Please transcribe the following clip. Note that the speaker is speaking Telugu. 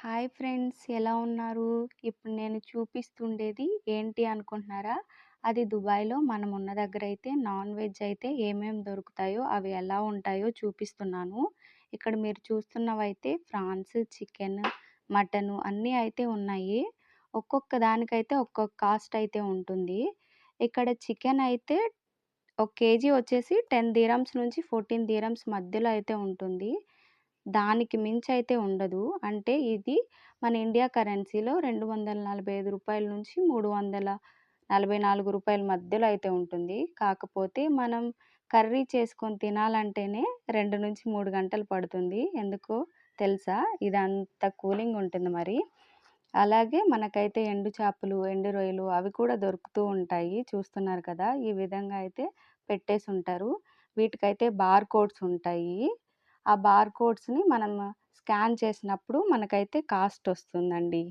హాయ్ ఫ్రెండ్స్, ఎలా ఉన్నారు? ఇప్పుడు నేను చూపిస్తుండేది ఏంటి అనుకుంటున్నారా? అది దుబాయ్‌లో మనం ఉన్న దగ్గరైతే నాన్ వెజ్ అయితే ఏమేమి దొరుకుతాయో, అవి ఎలా ఉంటాయో చూపిస్తున్నాను. ఇక్కడ మీరు చూస్తున్నవైతే ఫ్రాన్స్, చికెన్, మటను అన్నీ అయితే ఉన్నాయి. ఒక్కొక్క దానికైతే ఒక్కొక్క కాస్ట్ అయితే ఉంటుంది. ఇక్కడ చికెన్ అయితే ఒక కేజీ వచ్చేసి 10 దీరమ్స్ నుంచి 14 దీరమ్స్ మధ్యలో అయితే ఉంటుంది. దానికి మించయితే ఉండదు. అంటే ఇది మన ఇండియా కరెన్సీలో రూ. 245 నుంచి రూ. 344 మధ్యలో అయితే ఉంటుంది. కాకపోతే మనం కర్రీ చేసుకొని తినాలంటేనే 2-3 గంటలు పడుతుంది. ఎందుకో తెలుసా? ఇదంత కూలింగ్ ఉంటుంది మరి. అలాగే మనకైతే ఎండు చేపలు, ఎండు రొయ్యలు అవి కూడా దొరుకుతూ ఉంటాయి. చూస్తున్నారు కదా! ఈ విధంగా అయితే పెట్టేసుంటారు. వీటికైతే బార్ కోడ్స్ ఉంటాయి. ఆ బార్ కోడ్స్‌ని మనం స్కాన్ చేసినప్పుడు మనకైతే కాస్ట్ వస్తుందండి.